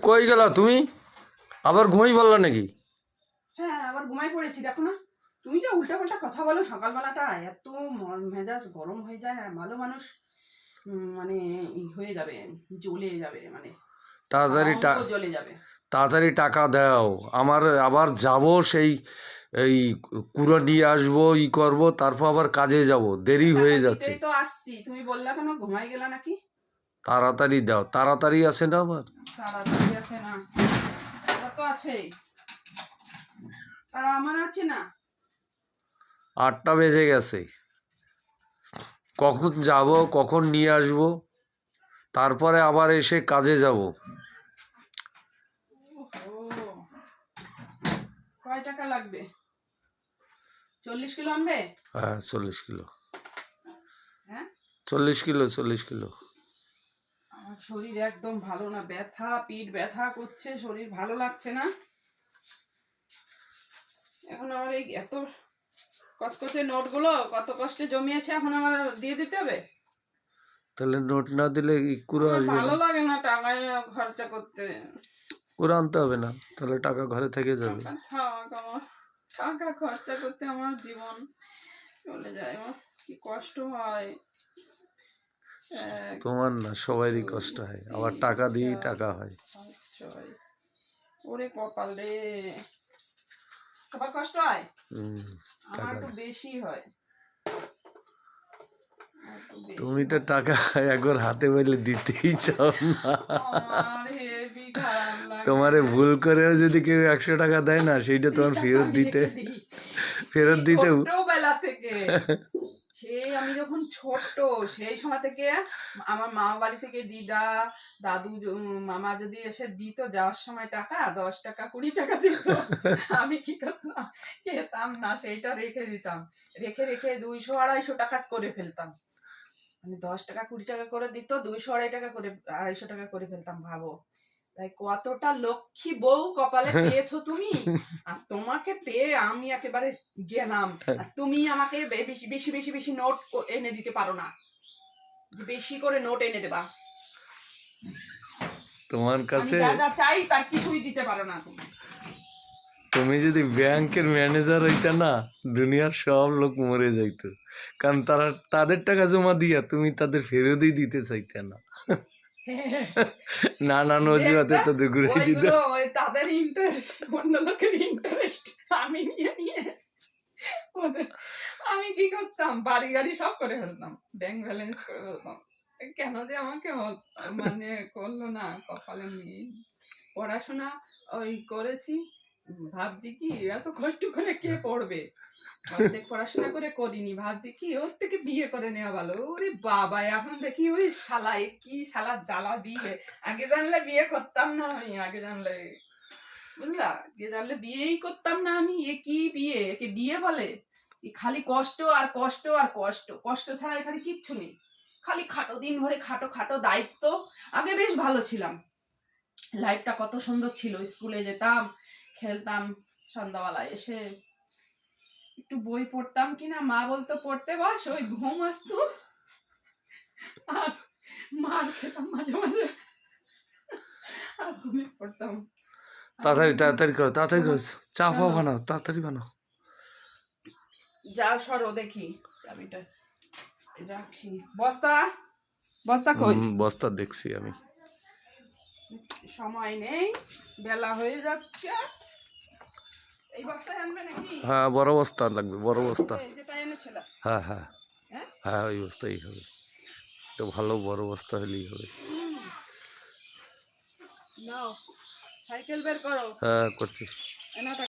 কই গেলা তুমি? আবার ঘুমাই পড়লা নাকি? হ্যাঁ, আবার ঘুমাই পড়েছি। দেখো না, তুমি যে উল্টাপাল্টা কথা বলো সকালবেলাটা, এত মেজাজ গরম হয়ে যায়। ভালো মানুষ মানে হয়ে যাবে, জ্বলে যাবে, মানে সারা তাড়াতাড়ি অঙ্গ জ্বলে যাবে। তাড়াতাড়ি টাকা দাও। আমার আবার যাব, সেই এই কুড়ো নিয়ে আসবো, করব, তারপর আবার কাজে যাব, দেরি টাকা হয়ে যাচ্ছে। দিতেই তো আসছি, তুমি বললা কেন ঘুমাই গেলা নাকি? তাড়াতাড়ি দাও, তাড়াতাড়ি আসে না আবার। তাড়াতাড়ি আছে না? ওটা তো আছেই, তারা আমার আছে না। 8টা বেজে গেছে। কখন যাব, কখন নিয়ে আসবো, তারপরে আবার এসে কাজে যাব। ওহো, কয় টাকা লাগবে? 40 কিলো আনবে? হ্যাঁ, 40 কিলো। হ্যাঁ, 40 কিলো, 40 কিলো। আমার শরীর একদম ভালো না, ব্যথা, পিঠ ব্যথা করছে, শরীর ভালো লাগছে না। এখন আমার এই এত কসকসে নোটগুলো কত কষ্টে জমিয়েছে, এখন আমার দিয়ে দিতে হবে? তাহলে নোট না দিলে কুড়ো আমার আসবে ভালো না। লাগে না টাকা খরচা করতে। কুড়ো আনতে হবে না, তাহলে টাকা ঘরে থেকে যাবে। টাকা খরচা করতে আমার জীবন চলে যায়। আমার কি কষ্ট হয়। এক, তোমার না, সবারই দুই, কষ্ট হয়, আবার তিন, টাকা দিয়েই চার, টাকা হয়। 5, 6। ওরে কপাল রে, সবার কষ্ট হয়, হুম, আমার টাকা একটু বেশি হয়। তুমি তো টাকা একবার হাতে পেলে দিতেই চাও না। আমার হেভি খারাপ লাগে। তোমারে ভুল করেও যদি কেউ 100 টাকা দেয় না, সেইটা এই তোমার টাকা ফেরত আমি দিতে, রেখে দিই ফেরত সেই দিতে। ছোট্টবেলা থেকে। সেই আমি যখন ছোট্ট, সেই সময় থেকে আমার মামা বাড়ি থেকে দিদা, দাদু, মামা যদি এসে দিত যাওয়ার সময় টাকা, 10 টাকা 20 টাকা দিত, আমি কি করতাম, খেতাম না, সেইটা রেখে দিতাম। রেখে রেখে 200-250 টাকা করে ফেলতাম। মানে 10 টাকা 20 টাকা করে দিত, 200-250 টাকা করে, 250 টাকা করে ফেলতাম, ভাবো। তাই কতটা লক্ষ্মী বউ কপালে পেয়েছো তুমি। আর তোমাকে পেয়ে আমি একেবারে গেলাম। আর তুমি আমাকে বেশি বেশি বেশি বেশি নোট এনে দিতে পারো না, যে বেশি করে নোট এনে দেবা। তোমার আমি কাছে, যা যা চাই তার কিছুই দিতে পারো না তুমি। তুমি যদি ব্যাংকের ম্যানেজার হইতা না, দুনিয়ার সব লোক মরে যাইতো। কারণ তারা তাদের টাকা জমা দিয়া তুমি তাদের ফেরতই দিতে চাইতে না। নানান অজুহাতে দেখতাম তাদের ঘুরে দিত। ওইগুলো, ওই তাদের ইন্টারেস্ট, অন্য লোকের ইন্টারেস্ট আমি নিয়ে নিয়ে ওদের, আমি কি করতাম, বাড়ি গাড়ি সব করে ফেলতাম, ব্যাংক ব্যালেন্স করে ফেলতাম। কেন যে আমাকে মানে করলো না, কপালে নেই। পড়াশোনা ওই করেছি, ভাবছি কি এত কষ্ট করে কে পড়বে, অর্ধেক পড়াশোনা করে করিনি, ভাবছি কি ওর থেকে বিয়ে করে নেওয়া ভালো। ওরে বাবা, এখন দেখি ওই শালা, এ কি শালা জ্বালা বিয়ে। আগে জানলে বিয়ে করতাম না আমি, আগে জানলে, বুঝলা, আগে জানলে বিয়েই করতাম না আমি। এ কি বিয়ে, একে বিয়ে বলে? খালি কষ্ট আর কষ্ট আর কষ্ট, কষ্ট ছাড়া এখানে কিচ্ছু নেই। খালি খাটো, দিন ভরে খাটো খাটো দায়িত্ব। আগে বেশ ভালো ছিলাম, লাইফটা কত সুন্দর ছিল। স্কুলে যেতাম, খেলতাম, সন্ধ্যাবেলা এসে একটু বই পড়তাম কিনা, মা বলতো পড়তে বস, ওই ঘুম আসতো, আর মার খেতাম মাঝে মাঝে, আর ঘুমিয়ে পড়তাম। তাড়াতাড়ি তাড়াতাড়ি করো, তাড়াতাড়ি করো, চা ফা চলো বানাও, তাড়াতাড়ি বানাও। যাও, সরো দেখি, চাবিটা রাখি। বস্তা, বস্তা কই? বস্তা দেখছি আমি। সময় নেই, বেলা হয়ে যাচ্ছে। এই বস্তায় আনবে নাকি? হ্যাঁ, বড় বস্তা লাগবে, বড় বস্তা। এই যেটা এনেছিলাম। হ্যাঁ হ্যাঁ হ্যাঁ, হ্যাঁ, ওই বস্তাই হবে। একটা ভালো বড় বস্তা হলেই হবে। নাও, সাইকেল বের করো। হ্যাঁ, করছি। এনা